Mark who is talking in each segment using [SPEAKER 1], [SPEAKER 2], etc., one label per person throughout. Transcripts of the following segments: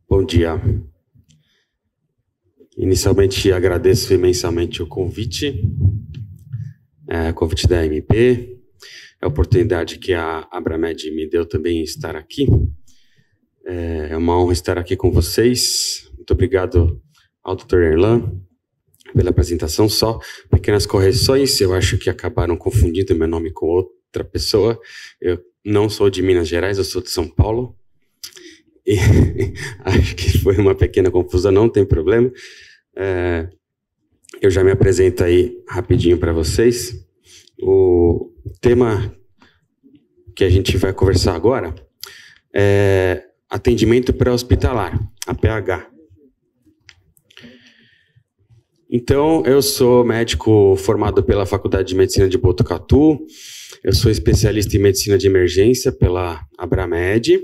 [SPEAKER 1] Bom dia. Inicialmente, agradeço imensamente o convite da MP, a oportunidade que a Abramed me deu também estar aqui. É uma honra estar aqui com vocês. Muito obrigado ao Dr. Erlan pela apresentação. Só pequenas correções, eu acho que acabaram confundindo meu nome com outra pessoa. Eu não sou de Minas Gerais, eu sou de São Paulo. E acho que foi uma pequena confusão, não tem problema. Eu já me apresento aí rapidinho para vocês. O tema que a gente vai conversar agora é atendimento pré-hospitalar, APH. Então, eu sou médico formado pela Faculdade de Medicina de Botucatu, eu sou especialista em medicina de emergência pela Abramed.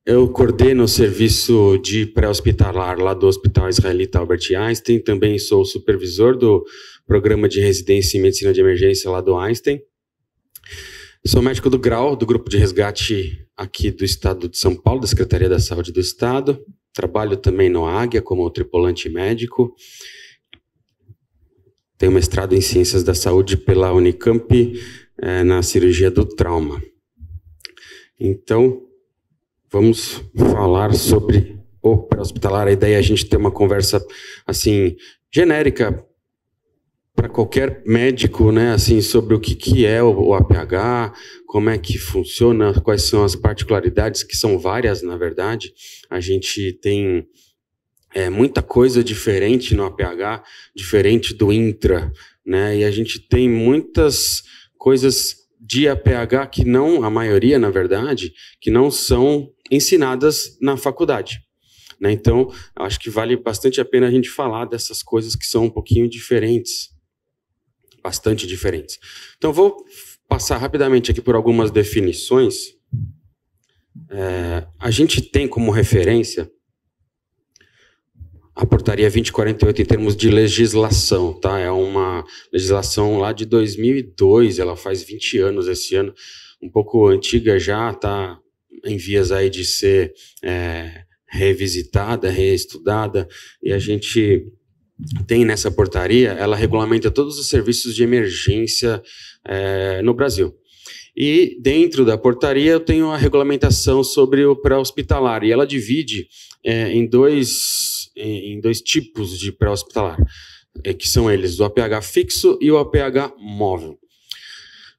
[SPEAKER 1] Eu coordeno o serviço de pré-hospitalar lá do Hospital Israelita Albert Einstein, também sou supervisor do programa de residência em medicina de emergência lá do Einstein. Sou médico do GRAU, do Grupo de Resgate aqui do Estado de São Paulo, da Secretaria da Saúde do Estado. Trabalho também no Águia como tripulante médico. Tenho mestrado em Ciências da Saúde pela Unicamp, na cirurgia do trauma. Então, vamos falar sobre o pré-hospitalar. A ideia é a gente ter uma conversa, assim, genérica para qualquer médico, né, assim, sobre o que é o APH, como é que funciona, quais são as particularidades, que são várias, na verdade. A gente tem muita coisa diferente no APH, diferente do intra, né, e a gente tem muitas coisas de APH que não, a maioria, na verdade, que não são ensinadas na faculdade, né? Então, acho que vale bastante a pena a gente falar dessas coisas que são um pouquinho diferentes, bastante diferentes. Então, vou passar rapidamente aqui por algumas definições. A gente tem como referência a portaria 2048 em termos de legislação, tá? É uma legislação lá de 2002, ela faz 20 anos esse ano, um pouco antiga já, tá em vias aí de ser revisitada, reestudada, e a gente tem nessa portaria, ela regulamenta todos os serviços de emergência no Brasil. E dentro da portaria eu tenho a regulamentação sobre o pré-hospitalar, e ela divide em dois tipos de pré-hospitalar, que são eles, o APH fixo e o APH móvel.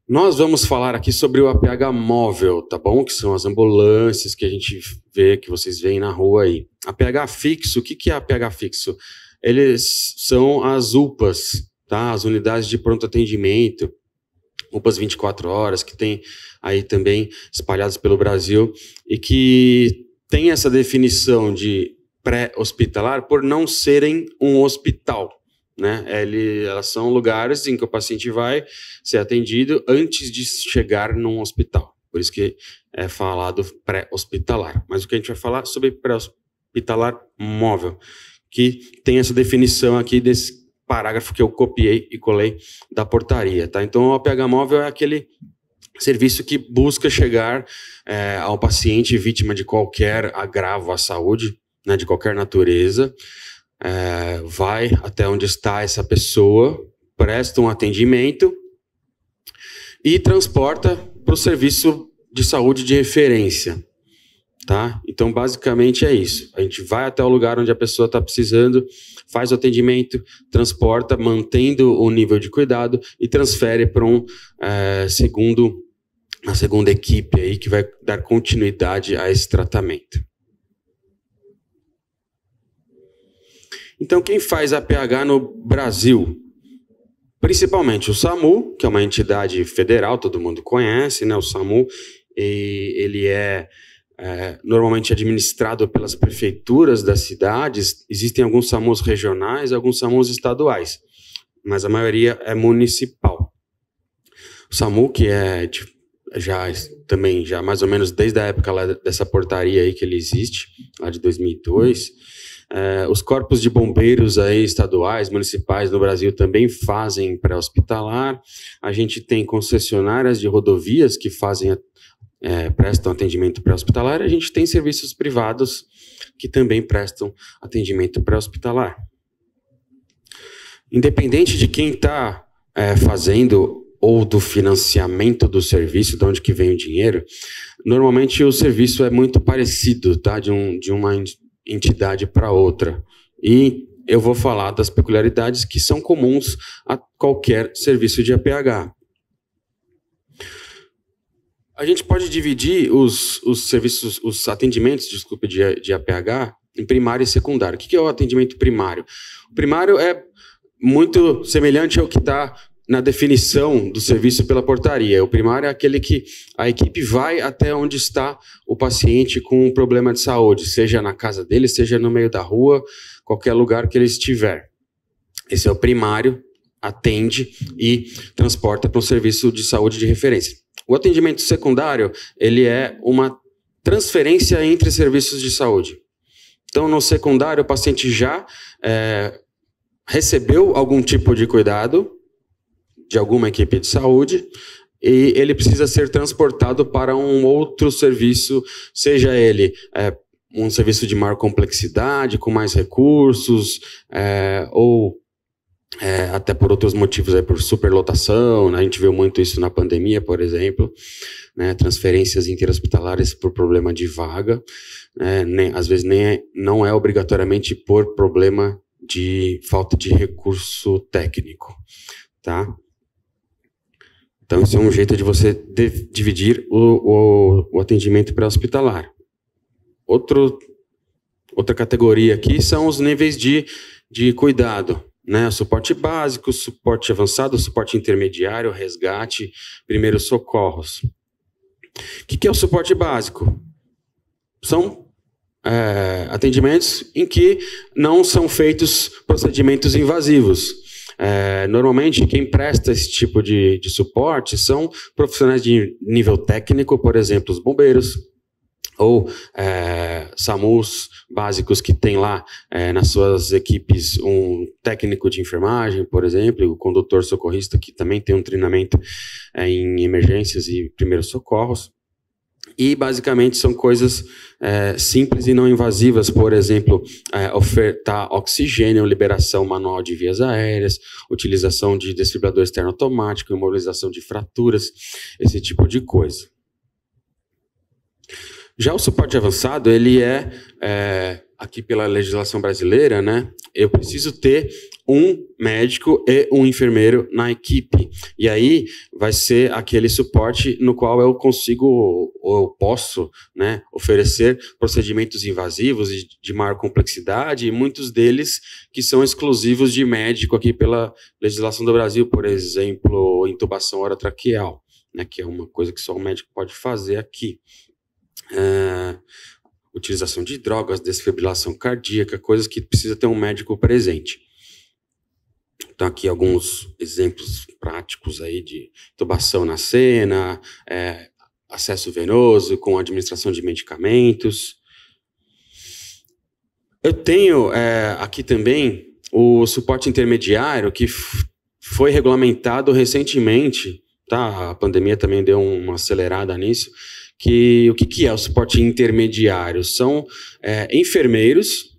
[SPEAKER 1] Nós vamos falar aqui sobre o APH móvel, tá bom? Que são as ambulâncias que a gente vê, que vocês veem na rua aí. APH fixo, o que é APH fixo? Eles são as UPAs, tá? As unidades de pronto atendimento, UPAs 24 horas, que tem aí também espalhadas pelo Brasil, e que tem essa definição de pré-hospitalar por não serem um hospital, né? Elas são lugares em que o paciente vai ser atendido antes de chegar num hospital. Por isso que é falado pré-hospitalar. Mas o que a gente vai falar sobre pré-hospitalar móvel, que tem essa definição aqui desse parágrafo que eu copiei e colei da portaria, tá? Então, o APH móvel é aquele serviço que busca chegar ao paciente vítima de qualquer agravo à saúde, né, de qualquer natureza, vai até onde está essa pessoa, presta um atendimento e transporta para o serviço de saúde de referência, tá? Então, basicamente é isso. A gente vai até o lugar onde a pessoa está precisando, faz o atendimento, transporta, mantendo o nível de cuidado e transfere para a segunda equipe aí que vai dar continuidade a esse tratamento. Então, quem faz APH no Brasil? Principalmente o SAMU, que é uma entidade federal, todo mundo conhece, né? O SAMU, ele é normalmente administrado pelas prefeituras das cidades. Existem alguns SAMUs regionais, alguns SAMUs estaduais, mas a maioria é municipal. O SAMU, que é já mais ou menos desde a época lá dessa portaria aí que ele existe, lá de 2002, os corpos de bombeiros aí estaduais, municipais no Brasil também fazem pré-hospitalar. A gente tem concessionárias de rodovias que fazem prestam atendimento pré-hospitalar, a gente tem serviços privados que também prestam atendimento pré-hospitalar. Independente de quem está fazendo ou do financiamento do serviço, de onde que vem o dinheiro, normalmente o serviço é muito parecido, tá? De uma entidade para outra. E eu vou falar das peculiaridades que são comuns a qualquer serviço de APH. A gente pode dividir os serviços, os atendimentos, desculpe, de APH em primário e secundário. O que é o atendimento primário? O primário é muito semelhante ao que está na definição do serviço pela portaria. O primário é aquele que a equipe vai até onde está o paciente com um problema de saúde, seja na casa dele, seja no meio da rua, qualquer lugar que ele estiver. Esse é o primário, atende e transporta para um serviço de saúde de referência. O atendimento secundário, ele é uma transferência entre serviços de saúde. Então, no secundário, o paciente já recebeu algum tipo de cuidado de alguma equipe de saúde e ele precisa ser transportado para um outro serviço, seja ele um serviço de maior complexidade, com mais recursos, ou até por outros motivos, por superlotação, né? A gente viu muito isso na pandemia, por exemplo, né? Transferências interhospitalares por problema de vaga, às vezes não é obrigatoriamente por problema de falta de recurso técnico, tá? Então, esse é um jeito de você dividir o atendimento pré-hospitalar. Outra categoria aqui são os níveis de cuidado, né? Suporte básico, suporte avançado, suporte intermediário, resgate, primeiros socorros. O que é o suporte básico? São atendimentos em que não são feitos procedimentos invasivos. Normalmente, quem presta esse tipo de suporte são profissionais de nível técnico, por exemplo, os bombeiros, ou SAMUs básicos que tem lá nas suas equipes um técnico de enfermagem, por exemplo, o condutor socorrista, que também tem um treinamento em emergências e primeiros socorros. E, basicamente, são coisas simples e não invasivas, por exemplo, ofertar oxigênio, liberação manual de vias aéreas, utilização de desfibrilador externo automático, imobilização de fraturas, esse tipo de coisa. Já o suporte avançado, ele aqui pela legislação brasileira, né, eu preciso ter um médico e um enfermeiro na equipe. E aí vai ser aquele suporte no qual eu consigo, ou eu posso, né, oferecer procedimentos invasivos e de maior complexidade, e muitos deles que são exclusivos de médico aqui pela legislação do Brasil, por exemplo, intubação orotraqueal, né, que é uma coisa que só o médico pode fazer aqui. Utilização de drogas, desfibrilação cardíaca, coisas que precisa ter um médico presente. Então, aqui alguns exemplos práticos aí de intubação na cena, acesso venoso com administração de medicamentos. Eu tenho aqui também o suporte intermediário, que foi regulamentado recentemente, tá? A pandemia também deu uma acelerada nisso. O que é o suporte intermediário? São enfermeiros,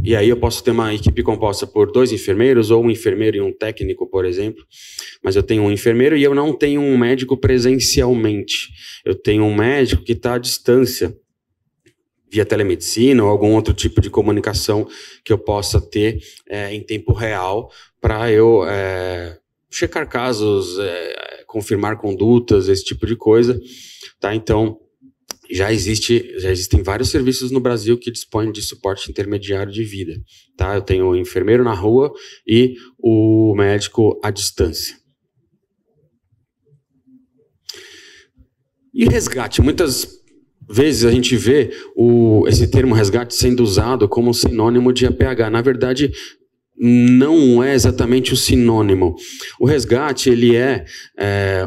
[SPEAKER 1] e aí eu posso ter uma equipe composta por 2 enfermeiros, ou um enfermeiro e um técnico, por exemplo, mas eu tenho um enfermeiro e eu não tenho um médico presencialmente. Eu tenho um médico que está à distância, via telemedicina ou algum outro tipo de comunicação que eu possa ter em tempo real para eu checar casos, confirmar condutas, esse tipo de coisa. Tá? Então, já existem vários serviços no Brasil que dispõem de suporte intermediário de vida. Tá? Eu tenho o enfermeiro na rua e o médico à distância. E resgate. Muitas vezes a gente vê esse termo resgate sendo usado como sinônimo de APH. Na verdade, não é exatamente o sinônimo. O resgate, ele é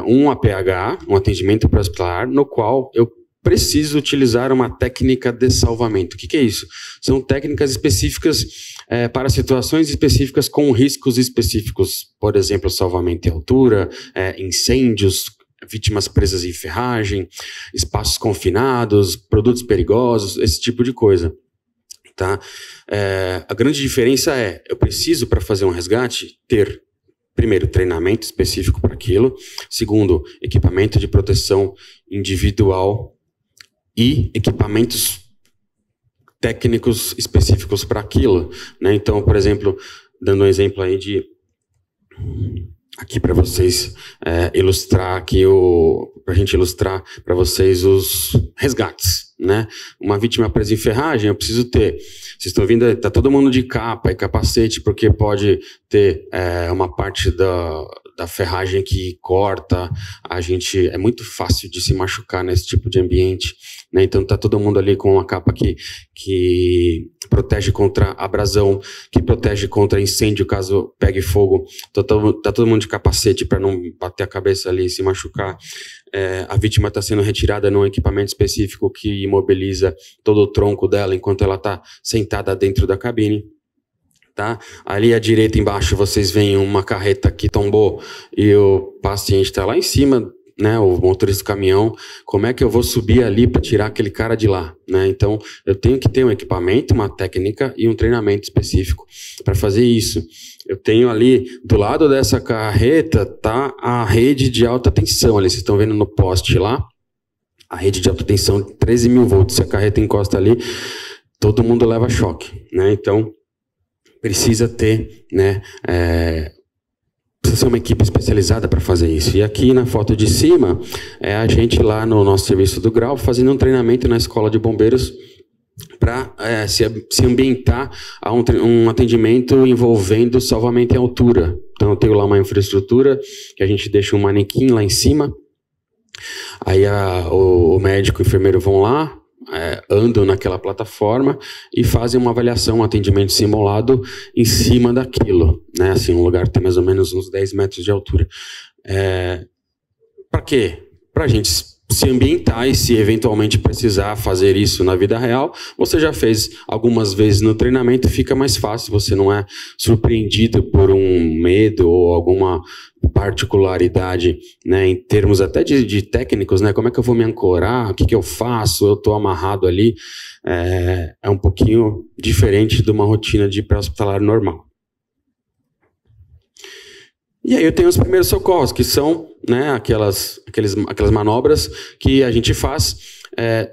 [SPEAKER 1] um APH, um atendimento pré-hospitalar, no qual eu preciso utilizar uma técnica de salvamento. O que é isso? São técnicas específicas para situações específicas com riscos específicos. Por exemplo, salvamento em altura, incêndios, vítimas presas em ferragem, espaços confinados, produtos perigosos, esse tipo de coisa. Tá? A grande diferença é, eu preciso, para fazer um resgate, ter, primeiro, treinamento específico para aquilo, segundo, equipamento de proteção individual e equipamentos técnicos específicos para aquilo, né? Então, por exemplo, dando um exemplo aí de aqui para vocês ilustrar aqui para a gente ilustrar para vocês os resgates, né? Uma vítima presa em ferragem, eu preciso ter. Vocês estão vendo, tá todo mundo de capa e capacete, porque pode ter uma parte da ferragem que corta. É muito fácil de se machucar nesse tipo de ambiente, né? Então tá todo mundo ali com uma capa que protege contra abrasão, que protege contra incêndio caso pegue fogo. Tá todo mundo de capacete para não bater a cabeça ali e se machucar. A vítima está sendo retirada num equipamento específico que imobiliza todo o tronco dela enquanto ela está sentada dentro da cabine. Tá? Ali à direita embaixo vocês veem uma carreta que tombou e o paciente está lá em cima, né, o motorista do caminhão. Como é que eu vou subir ali para tirar aquele cara de lá, né? Então eu tenho que ter um equipamento, uma técnica e um treinamento específico para fazer isso. Eu tenho ali, do lado dessa carreta, tá a rede de alta tensão ali. Vocês estão vendo no poste lá? A rede de alta tensão de 13.000 volts. Se a carreta encosta ali, todo mundo leva choque, né? Então, precisa ter, né? Precisa ser uma equipe especializada para fazer isso. E aqui na foto de cima, é a gente lá no nosso serviço do Grau, fazendo um treinamento na escola de bombeiros para se ambientar a um atendimento envolvendo salvamento em altura. Então eu tenho lá uma infraestrutura que a gente deixa um manequim lá em cima, aí o médico e o enfermeiro vão lá, andam naquela plataforma e fazem uma avaliação, um atendimento simulado em cima daquilo, né? Assim, um lugar que tem mais ou menos uns 10 metros de altura. Para quê? Para a gente se ambientar e, se eventualmente precisar fazer isso na vida real, você já fez algumas vezes no treinamento, fica mais fácil, você não é surpreendido por um medo ou alguma particularidade, né, em termos até de técnicos, né, como é que eu vou me ancorar, o que eu faço, eu estou amarrado ali, é um pouquinho diferente de uma rotina de pré-hospitalar normal. E aí eu tenho os primeiros socorros, que são, né, aquelas manobras que a gente faz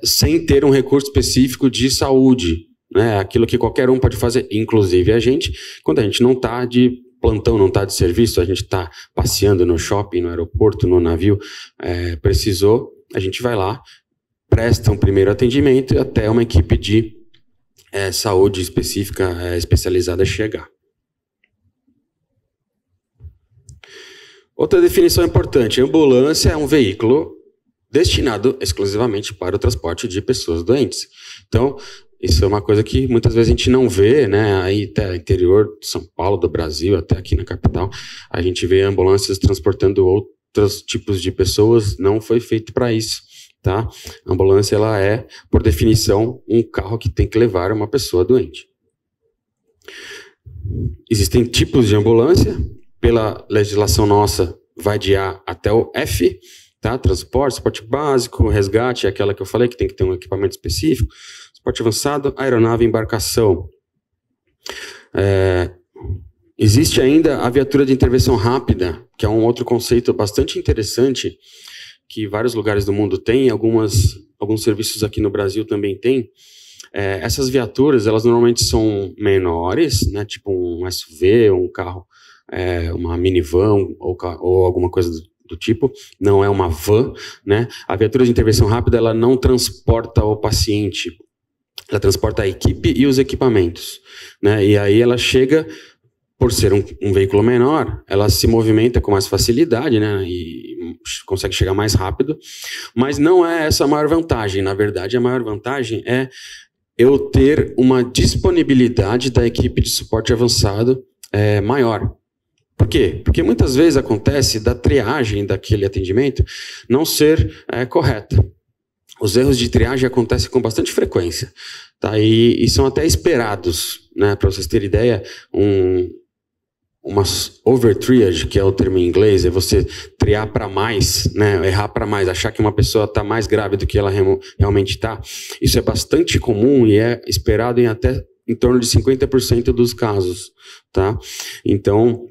[SPEAKER 1] sem ter um recurso específico de saúde, né, aquilo que qualquer um pode fazer, inclusive a gente, quando a gente não está de plantão, não está de serviço, a gente está passeando no shopping, no aeroporto, no navio, precisou, a gente vai lá, presta um primeiro atendimento até uma equipe de saúde específica, especializada chegar. Outra definição importante: ambulância é um veículo destinado exclusivamente para o transporte de pessoas doentes. Então, isso é uma coisa que muitas vezes a gente não vê, né? Aí até interior de São Paulo, do Brasil, até aqui na capital, a gente vê ambulâncias transportando outros tipos de pessoas, não foi feito para isso, tá? A ambulância, ela é, por definição, um carro que tem que levar uma pessoa doente. Existem tipos de ambulância. Pela legislação nossa, vai de A até o F, tá? Transporte, suporte básico, resgate, é aquela que eu falei, que tem que ter um equipamento específico, suporte avançado, aeronave, embarcação. Existe ainda a viatura de intervenção rápida, que é um outro conceito bastante interessante, que vários lugares do mundo têm, alguns serviços aqui no Brasil também têm. Essas viaturas, elas normalmente são menores, né? Tipo um SUV, um carro, uma minivan ou alguma coisa do tipo, não é uma van, né? A viatura de intervenção rápida, ela não transporta o paciente, ela transporta a equipe e os equipamentos, né? E aí ela chega, por ser um veículo menor, ela se movimenta com mais facilidade, né? E consegue chegar mais rápido, mas não é essa a maior vantagem. Na verdade, a maior vantagem é eu ter uma disponibilidade da equipe de suporte avançado maior. Por quê? Porque muitas vezes acontece da triagem daquele atendimento não ser correta. Os erros de triagem acontecem com bastante frequência, tá? E são até esperados, né? Para vocês terem ideia, uma over-triage, que é o termo em inglês, é você triar para mais, né, errar para mais, achar que uma pessoa está mais grave do que ela realmente está. Isso é bastante comum e é esperado em torno de 50% dos casos, tá? Então,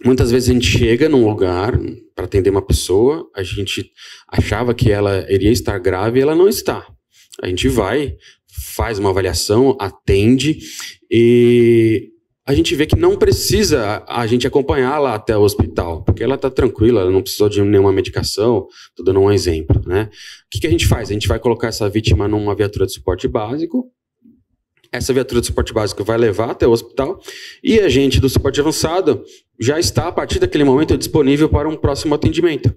[SPEAKER 1] muitas vezes a gente chega num lugar para atender uma pessoa, a gente achava que ela iria estar grave e ela não está. A gente vai, faz uma avaliação, atende e a gente vê que não precisa a gente acompanhá-la até o hospital, porque ela está tranquila, ela não precisou de nenhuma medicação, estou dando um exemplo, né? O que a gente faz? A gente vai colocar essa vítima numa viatura de suporte básico, essa viatura de suporte básico vai levar até o hospital e a gente do suporte avançado já está, a partir daquele momento, disponível para um próximo atendimento.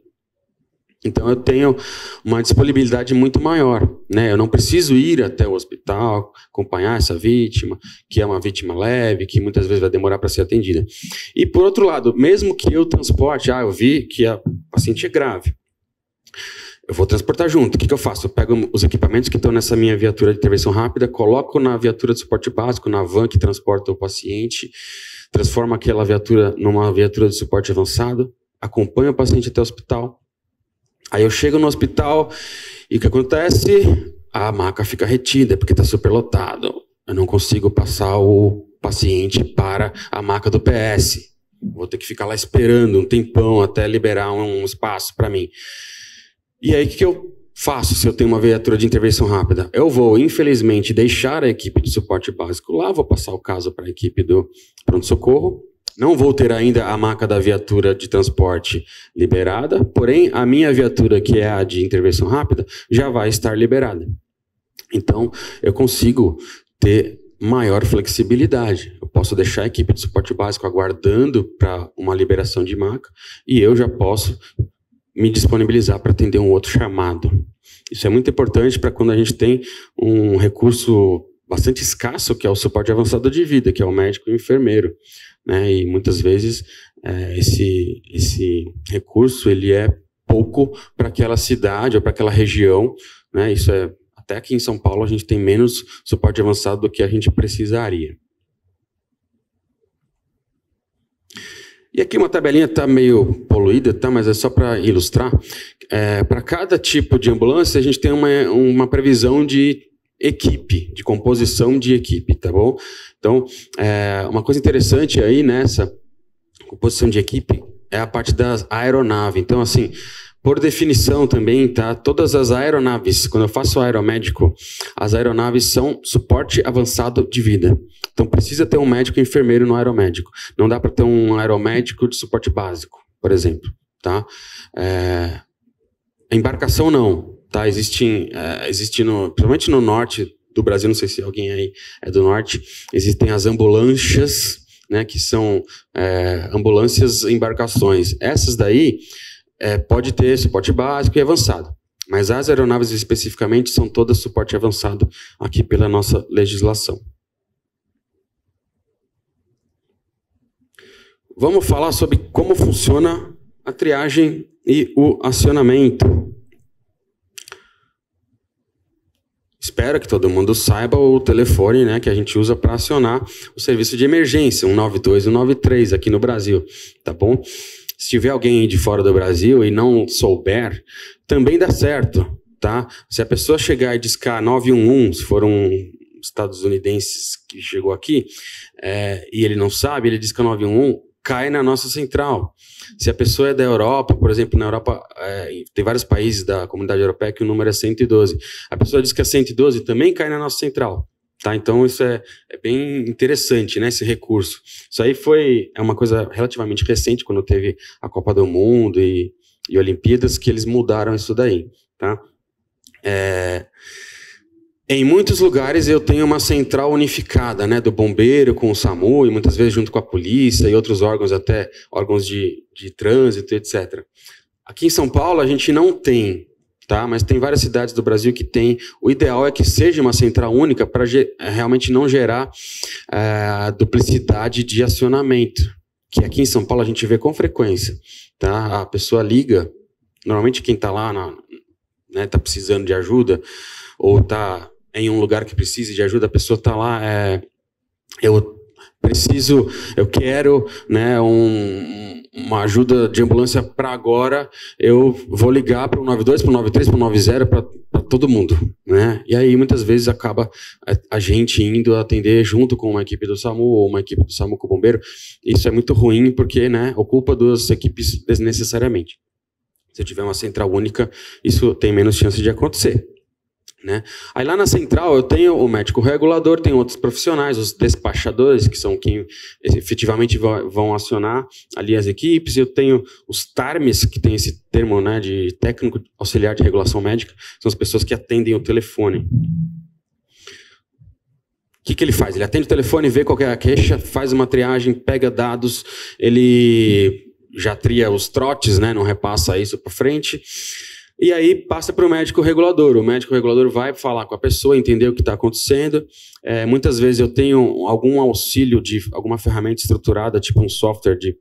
[SPEAKER 1] Então, eu tenho uma disponibilidade muito maior, né? Eu não preciso ir até o hospital, acompanhar essa vítima, que é uma vítima leve, que muitas vezes vai demorar para ser atendida. E, por outro lado, mesmo que eu transporte, eu vi que a paciente é grave, eu vou transportar junto. O que eu faço? Eu pego os equipamentos que estão nessa minha viatura de intervenção rápida, coloco na viatura de suporte básico, na van que transporta o paciente, transformo aquela viatura numa viatura de suporte avançado, acompanho o paciente até o hospital. Aí eu chego no hospital e o que acontece? A maca fica retida porque está superlotado. Eu não consigo passar o paciente para a maca do PS. Vou ter que ficar lá esperando um tempão até liberar um espaço para mim. E aí o que eu faço se eu tenho uma viatura de intervenção rápida? Eu vou, infelizmente, deixar a equipe de suporte básico lá, vou passar o caso para a equipe do pronto-socorro. Não vou ter ainda a maca da viatura de transporte liberada, porém, a minha viatura, que é a de intervenção rápida, já vai estar liberada. Então, eu consigo ter maior flexibilidade. Eu posso deixar a equipe de suporte básico aguardando para uma liberação de maca e eu já posso me disponibilizar para atender um outro chamado. Isso é muito importante para quando a gente tem um recurso bastante escasso, que é o suporte avançado de vida, que é o médico e o enfermeiro, né? E muitas vezes esse recurso ele é pouco para aquela cidade ou para aquela região, né? Isso é, até aqui em São Paulo a gente tem menos suporte avançado do que a gente precisaria. E aqui uma tabelinha está meio poluída, tá? Mas é só para ilustrar. Para cada tipo de ambulância, a gente tem uma previsão de equipe, de composição de equipe, tá bom? Então, uma coisa interessante aí nessa composição de equipe é a parte da aeronave. Então, assim, por definição também, tá? Todas as aeronaves, quando eu faço aeromédico, as aeronaves são suporte avançado de vida. Então, precisa ter um médico e enfermeiro no aeromédico. Não dá para ter um aeromédico de suporte básico, por exemplo, tá? A embarcação não, tá? Existe principalmente no norte do Brasil, não sei se alguém aí é do norte, existem as ambulâncias, né? Que são ambulâncias embarcações. Essas daí pode ter suporte básico e avançado. Mas as aeronaves especificamente são todas suporte avançado aqui pela nossa legislação. Vamos falar sobre como funciona a triagem e o acionamento. Espero que todo mundo saiba o telefone, né, que a gente usa para acionar o serviço de emergência, 192 e 193 aqui no Brasil, tá bom? Se tiver alguém de fora do Brasil e não souber, também dá certo, tá? Se a pessoa chegar e discar 911, se for um estadunidense que chegou aqui, e ele não sabe, ele disca 911, cai na nossa central. Se a pessoa é da Europa, por exemplo, na Europa tem vários países da comunidade europeia que o número é 112. A pessoa diz que é 112, também cai na nossa central. Tá? Então isso é bem interessante, né, esse recurso. Isso aí é uma coisa relativamente recente, quando teve a Copa do Mundo e Olimpíadas, que eles mudaram isso daí. Tá? Em muitos lugares eu tenho uma central unificada, né, do bombeiro com o SAMU, e muitas vezes junto com a polícia e outros órgãos, até órgãos de trânsito, etc. Aqui em São Paulo a gente não tem, tá? Mas tem várias cidades do Brasil que tem. O ideal é que seja uma central única para realmente não gerar duplicidade de acionamento, que aqui em São Paulo a gente vê com frequência. Tá? A pessoa liga, normalmente quem está lá, né, tá precisando de ajuda, ou está em um lugar que precise de ajuda, a pessoa está lá, eu eu quero, né, uma ajuda de ambulância para agora, eu vou ligar para o 92, para o 93, para o 90, para todo mundo, né? E aí muitas vezes acaba a gente indo atender junto com uma equipe do SAMU ou uma equipe do SAMU com o bombeiro. Isso é muito ruim porque, né, ocupa duas equipes desnecessariamente. Se eu tiver uma central única, isso tem menos chance de acontecer, né? Aí lá na central eu tenho o médico regulador, tenho outros profissionais, os despachadores, que são quem efetivamente vão acionar ali as equipes. Eu tenho os TARMs, que tem esse termo, né, de técnico auxiliar de regulação médica, são as pessoas que atendem o telefone. O que ele faz? Ele atende o telefone, vê qual é a queixa, faz uma triagem, pega dados, ele já tria os trotes, né, não repassa isso para frente. E aí passa para o médico regulador. O médico regulador vai falar com a pessoa, entender o que está acontecendo. Muitas vezes eu tenho algum auxílio de alguma ferramenta estruturada, tipo um software de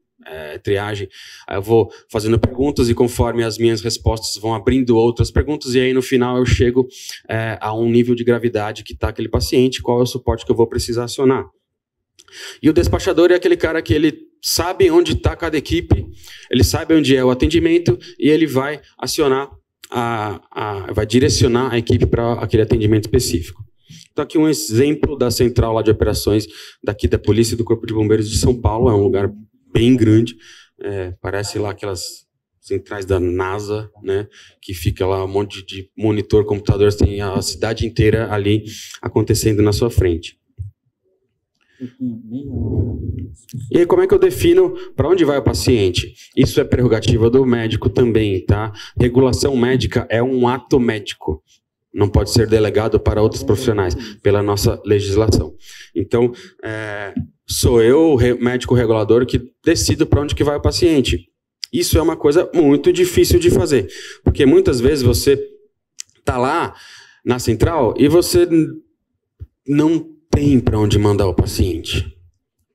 [SPEAKER 1] triagem. Aí eu vou fazendo perguntas e conforme as minhas respostas vão abrindo outras perguntas, e aí no final eu chego a um nível de gravidade que está aquele paciente, qual é o suporte que eu vou precisar acionar. E o despachador é aquele cara que ele sabe onde está cada equipe, ele sabe onde é o atendimento e ele vai acionar vai direcionar a equipe para aquele atendimento específico. Então aqui um exemplo da central lá de operações daqui da Polícia e do Corpo de Bombeiros de São Paulo. É um lugar bem grande, parece lá aquelas centrais da NASA, né, que fica lá um monte de monitor, computadores, tem a cidade inteira ali acontecendo na sua frente. E aí, como é que eu defino para onde vai o paciente? Isso é prerrogativa do médico também, tá? Regulação médica é um ato médico. Não pode ser delegado para outros profissionais, pela nossa legislação. Então, sou eu, médico regulador, que decido para onde que vai o paciente. Isso é uma coisa muito difícil de fazer, porque muitas vezes você está lá na central e você não tem para onde mandar o paciente,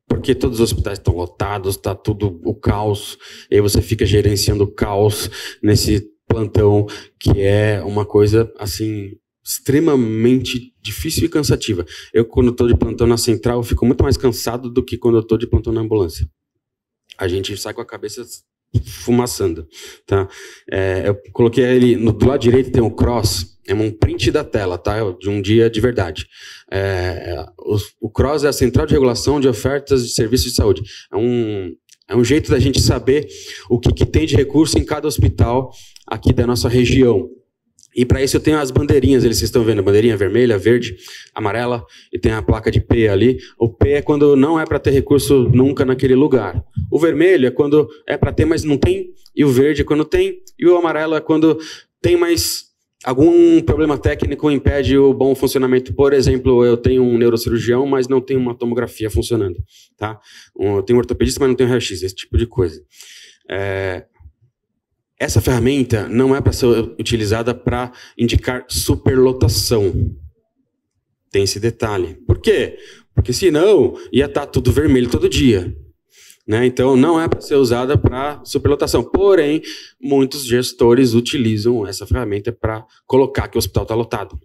[SPEAKER 1] porque todos os hospitais estão lotados, está tudo o caos, e aí você fica gerenciando o caos nesse plantão, que é uma coisa assim extremamente difícil e cansativa. Eu, quando estou de plantão na central, eu fico muito mais cansado do que quando eu estou de plantão na ambulância. A gente sai com a cabeça fumaçando, tá? Eu coloquei ele do lado direito, tem o cross. É um print da tela, tá? De um dia de verdade. O CROSS é a Central de Regulação de Ofertas de Serviços de Saúde. É um jeito da gente saber o que tem de recurso em cada hospital aqui da nossa região. E para isso eu tenho as bandeirinhas, vocês estão vendo, bandeirinha vermelha, verde, amarela, e tem a placa de P ali. O P é quando não é para ter recurso nunca naquele lugar. O vermelho é quando é para ter, mas não tem. E o verde é quando tem. E o amarelo é quando tem, mas algum problema técnico impede o bom funcionamento. Por exemplo, eu tenho um neurocirurgião, mas não tenho uma tomografia funcionando. Tá? Eu tenho um ortopedista, mas não tenho raio-x, esse tipo de coisa. Essa ferramenta não é para ser utilizada para indicar superlotação. Tem esse detalhe. Por quê? Porque senão ia estar tudo vermelho todo dia. Né? Então, não é para ser usada para superlotação. Porém, muitos gestores utilizam essa ferramenta para colocar que o hospital está lotado.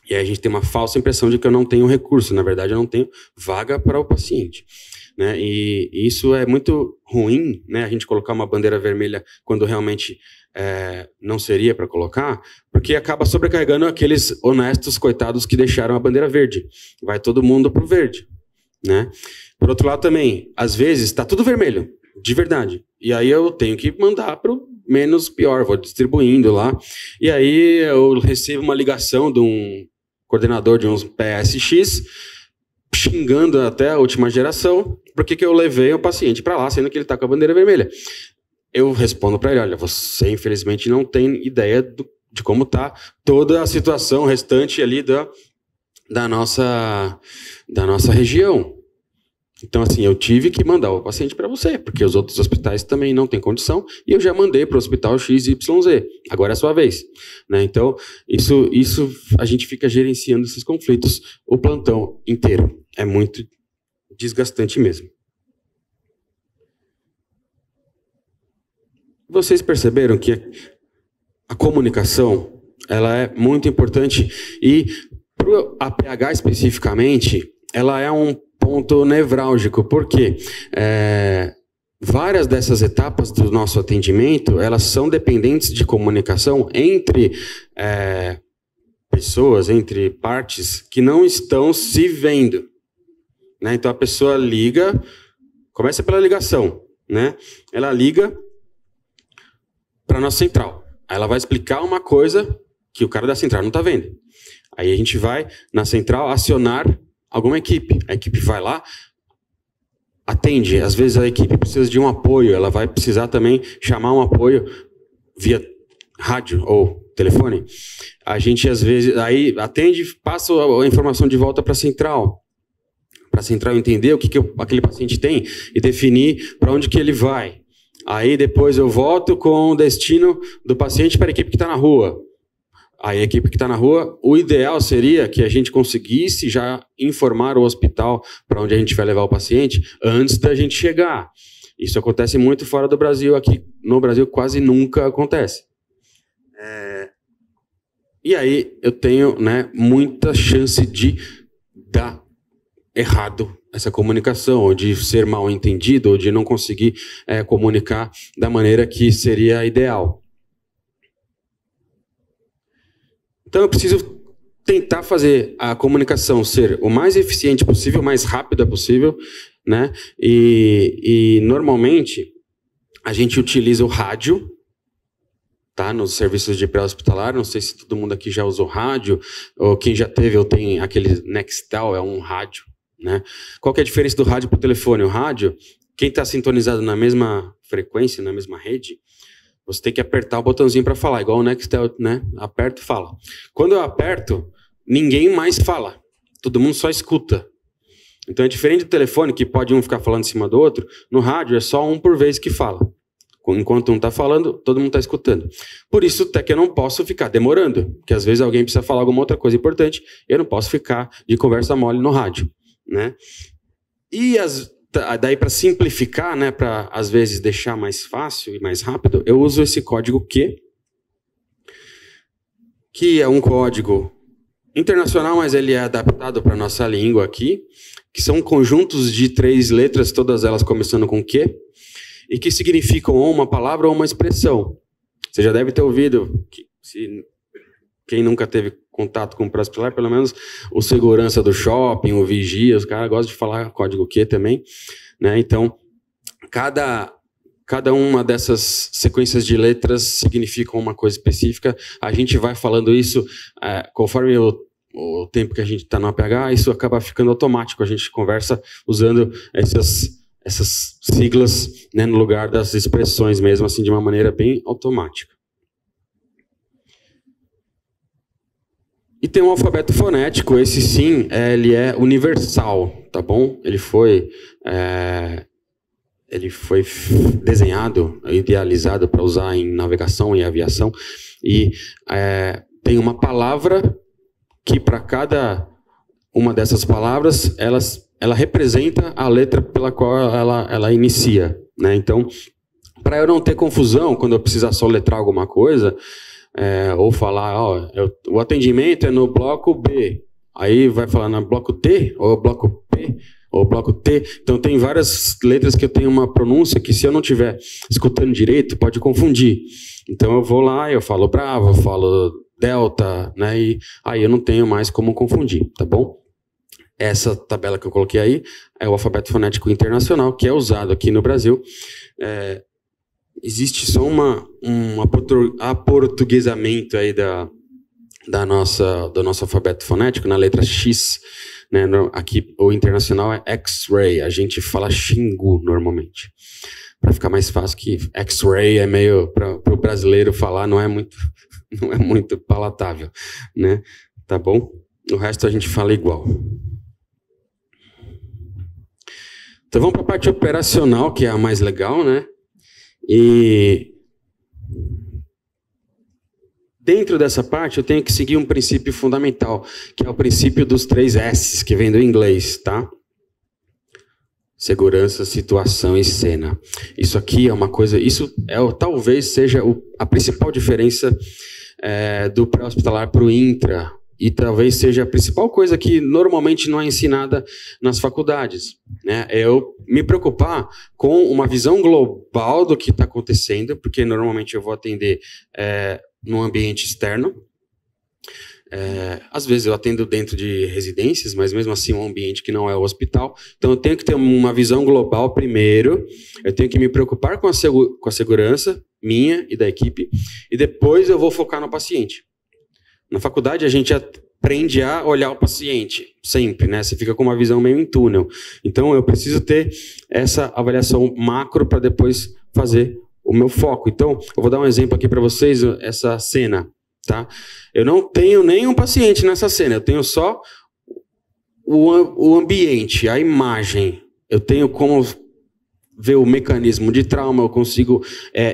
[SPEAKER 1] E aí a gente tem uma falsa impressão de que eu não tenho recurso. Na verdade, eu não tenho vaga para o paciente. Né? E isso é muito ruim, né? A gente colocar uma bandeira vermelha quando realmente não seria para colocar, porque acaba sobrecarregando aqueles honestos coitados que deixaram a bandeira verde. Vai todo mundo para o verde. Né? Por outro lado também, às vezes está tudo vermelho, de verdade. E aí eu tenho que mandar para o menos pior, vou distribuindo lá. E aí eu recebo uma ligação de um coordenador de uns PSX, xingando até a última geração, porque que eu levei o paciente para lá, sendo que ele está com a bandeira vermelha. Eu respondo para ele, olha, você infelizmente não tem ideia de como está toda a situação restante ali da nossa região. Então, assim, eu tive que mandar o paciente para você, porque os outros hospitais também não têm condição, e eu já mandei para o hospital XYZ. Agora é a sua vez. Né? Então, isso a gente fica gerenciando esses conflitos o plantão inteiro. É muito desgastante mesmo. Vocês perceberam que a comunicação ela é muito importante, e para o APH especificamente, ela é um ponto nevrálgico. Por quê? Várias dessas etapas do nosso atendimento, elas são dependentes de comunicação entre pessoas, entre partes que não estão se vendo. Né? Então, a pessoa liga, começa pela ligação, né? Ela liga para a nossa central. Aí ela vai explicar uma coisa que o cara da central não está vendo. Aí a gente vai, na central, acionar alguma equipe. A equipe vai lá, atende. Às vezes a equipe precisa de um apoio. Ela vai precisar também chamar um apoio via rádio ou telefone. A gente, às vezes, aí atende, passa a informação de volta para a central entender o que aquele paciente tem e definir para onde que ele vai. Aí depois eu volto com o destino do paciente para a equipe que está na rua. Aí a equipe que está na rua, o ideal seria que a gente conseguisse já informar o hospital para onde a gente vai levar o paciente antes da gente chegar. Isso acontece muito fora do Brasil, aqui no Brasil quase nunca acontece. E aí eu tenho, né, muita chance de dar errado essa comunicação, ou de ser mal entendido, ou de não conseguir comunicar da maneira que seria ideal. Então eu preciso tentar fazer a comunicação ser o mais eficiente possível, o mais rápida possível, né? E normalmente a gente utiliza o rádio, tá? Nos serviços de pré-hospitalar. Não sei se todo mundo aqui já usou rádio, ou quem já teve ou tem aquele Nextel, é um rádio. Né? Qual que é a diferença do rádio para o telefone? O rádio, quem está sintonizado na mesma frequência, na mesma rede, você tem que apertar o botãozinho para falar, igual o Nextel, né? Aperta e fala. Quando eu aperto, ninguém mais fala. Todo mundo só escuta. Então é diferente do telefone, que pode um ficar falando em cima do outro. No rádio é só um por vez que fala. Enquanto um está falando, todo mundo está escutando. Por isso até que eu não posso ficar demorando, porque às vezes alguém precisa falar alguma outra coisa importante, e eu não posso ficar de conversa mole no rádio. Né? E daí para simplificar, né, para às vezes deixar mais fácil e mais rápido, eu uso esse código Q, que é um código internacional, mas ele é adaptado para a nossa língua aqui, que são conjuntos de 3 letras, todas elas começando com Q, e que significam ou uma palavra ou uma expressão. Você já deve ter ouvido, quem nunca teve contato com o pré-hospitalar, pelo menos o segurança do shopping, o vigia, os caras gostam de falar código Q também, né? Então, cada uma dessas sequências de letras significam uma coisa específica. A gente vai falando isso conforme o tempo que a gente está no APH, isso acaba ficando automático. A gente conversa usando essas siglas, né, no lugar das expressões mesmo, assim, de uma maneira bem automática. E tem um alfabeto fonético, esse sim, ele é universal, tá bom? Ele foi desenhado, idealizado para usar em navegação e aviação, e tem uma palavra que para cada uma dessas palavras, ela representa a letra pela qual ela inicia, né? Então, para eu não ter confusão quando eu precisar soletrar alguma coisa, ou falar, o atendimento é no bloco B, aí vai falar no bloco D, ou bloco P, ou bloco T. Então tem várias letras que eu tenho uma pronúncia que, se eu não estiver escutando direito, pode confundir. Então eu vou lá, eu falo Bravo, eu falo Delta, né? E aí eu não tenho mais como confundir, tá bom? Essa tabela que eu coloquei aí é o alfabeto fonético internacional, que é usado aqui no Brasil. Existe só um aportuguesamento aí do nosso alfabeto fonético, na letra X, né? Aqui o internacional é X-ray, a gente fala Xingu normalmente, para ficar mais fácil, que X-ray é meio, para o brasileiro falar, não é muito palatável, né? Tá bom? O resto a gente fala igual. Então vamos para a parte operacional, que é a mais legal, né? E dentro dessa parte eu tenho que seguir um princípio fundamental, que é o princípio dos 3 S's, que vem do inglês, tá? Segurança, situação e cena. Isso aqui é uma coisa, talvez seja a principal diferença do pré-hospitalar para o intra, e talvez seja a principal coisa que normalmente não é ensinada nas faculdades, né? É eu me preocupar com uma visão global do que está acontecendo, porque normalmente eu vou atender num ambiente externo. Às vezes eu atendo dentro de residências, mas mesmo assim um ambiente que não é o hospital. Então eu tenho que ter uma visão global primeiro, eu tenho que me preocupar com a segurança minha e da equipe, e depois eu vou focar no paciente. Na faculdade a gente aprende a olhar o paciente, sempre, né? Você fica com uma visão meio em túnel. Então eu preciso ter essa avaliação macro para depois fazer o meu foco. Então eu vou dar um exemplo aqui para vocês, essa cena. Tá? Eu não tenho nenhum paciente nessa cena, eu tenho só o ambiente, a imagem. Eu tenho como ver o mecanismo de trauma, eu consigo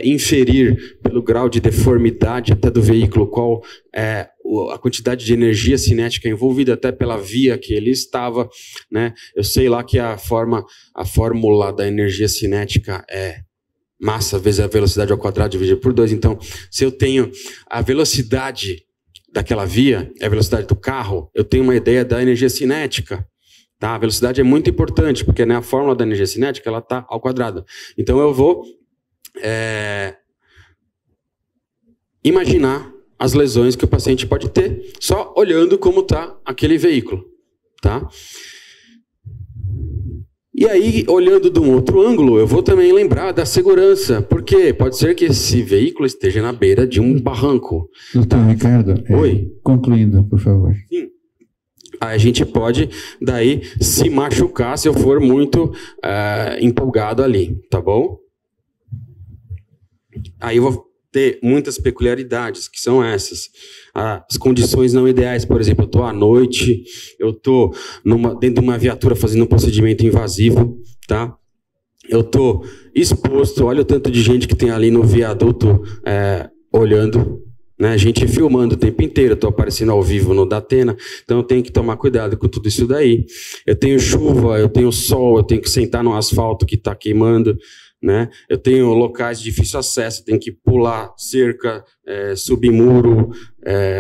[SPEAKER 1] inferir pelo grau de deformidade até do veículo qual é a quantidade de energia cinética envolvida, até pela via que ele estava, né? Eu sei lá que a fórmula da energia cinética é massa vezes a velocidade ao quadrado dividido por 2. Então, se eu tenho a velocidade daquela via, a velocidade do carro, eu tenho uma ideia da energia cinética. Tá? A velocidade é muito importante, porque né, a fórmula da energia cinética ela está ao quadrado. Então, eu vou imaginar as lesões que o paciente pode ter, só olhando como está aquele veículo. Tá? E aí, olhando de um outro ângulo, eu vou também lembrar da segurança, porque pode ser que esse veículo esteja na beira de um barranco.
[SPEAKER 2] Doutor Ricardo,
[SPEAKER 1] Oi?
[SPEAKER 2] Concluindo, por favor.
[SPEAKER 1] Sim. A gente pode, daí, se machucar se eu for muito empolgado ali, tá bom? Aí eu vou ter muitas peculiaridades, que são essas. As condições não ideais, por exemplo, eu estou à noite, eu estou dentro de uma viatura fazendo um procedimento invasivo, tá? Eu estou exposto, olha o tanto de gente que tem ali no viaduto olhando, né? Gente filmando o tempo inteiro, eu estou aparecendo ao vivo no Datena, então eu tenho que tomar cuidado com tudo isso daí. Eu tenho chuva, eu tenho sol, eu tenho que sentar no asfalto que está queimando, né? Eu tenho locais de difícil acesso, tenho que pular cerca, subir muro,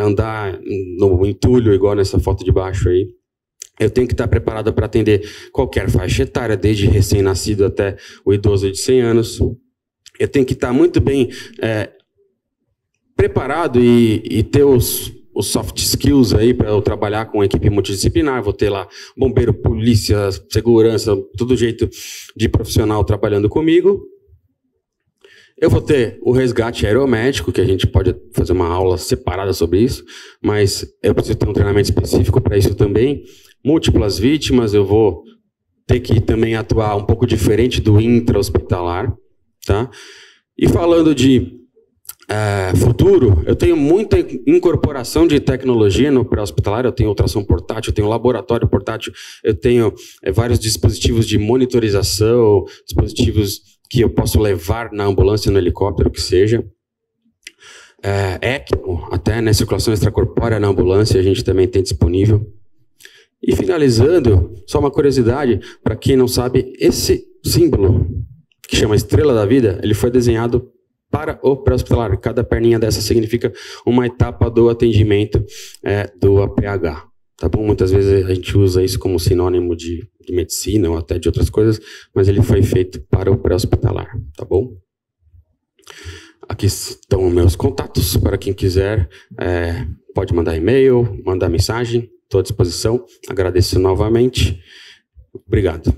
[SPEAKER 1] andar no entulho, igual nessa foto de baixo aí. Eu tenho que estar preparado para atender qualquer faixa etária, desde recém-nascido até o idoso de 100 anos. Eu tenho que estar muito bem preparado e ter os soft skills aí para eu trabalhar com a equipe multidisciplinar. Vou ter lá bombeiro, polícia, segurança, todo jeito de profissional trabalhando comigo. Eu vou ter o resgate aeromédico, que a gente pode fazer uma aula separada sobre isso, mas eu preciso ter um treinamento específico para isso também. Múltiplas vítimas, eu vou ter que também atuar um pouco diferente do intra-hospitalar, tá? E falando de futuro, eu tenho muita incorporação de tecnologia no pré-hospitalar, eu tenho ultrassom portátil, eu tenho laboratório portátil, eu tenho vários dispositivos de monitorização, dispositivos que eu posso levar na ambulância, no helicóptero, que seja. ECMO, até na circulação extracorpórea na ambulância, a gente também tem disponível. E finalizando, só uma curiosidade, para quem não sabe, esse símbolo, que chama Estrela da Vida, ele foi desenhado para o pré-hospitalar. Cada perninha dessa significa uma etapa do atendimento do APH. Tá bom? Muitas vezes a gente usa isso como sinônimo de medicina ou até de outras coisas, mas ele foi feito para o pré-hospitalar. Tá bom? Aqui estão meus contatos. Para quem quiser, pode mandar e-mail, mandar mensagem. Estou à disposição. Agradeço novamente. Obrigado.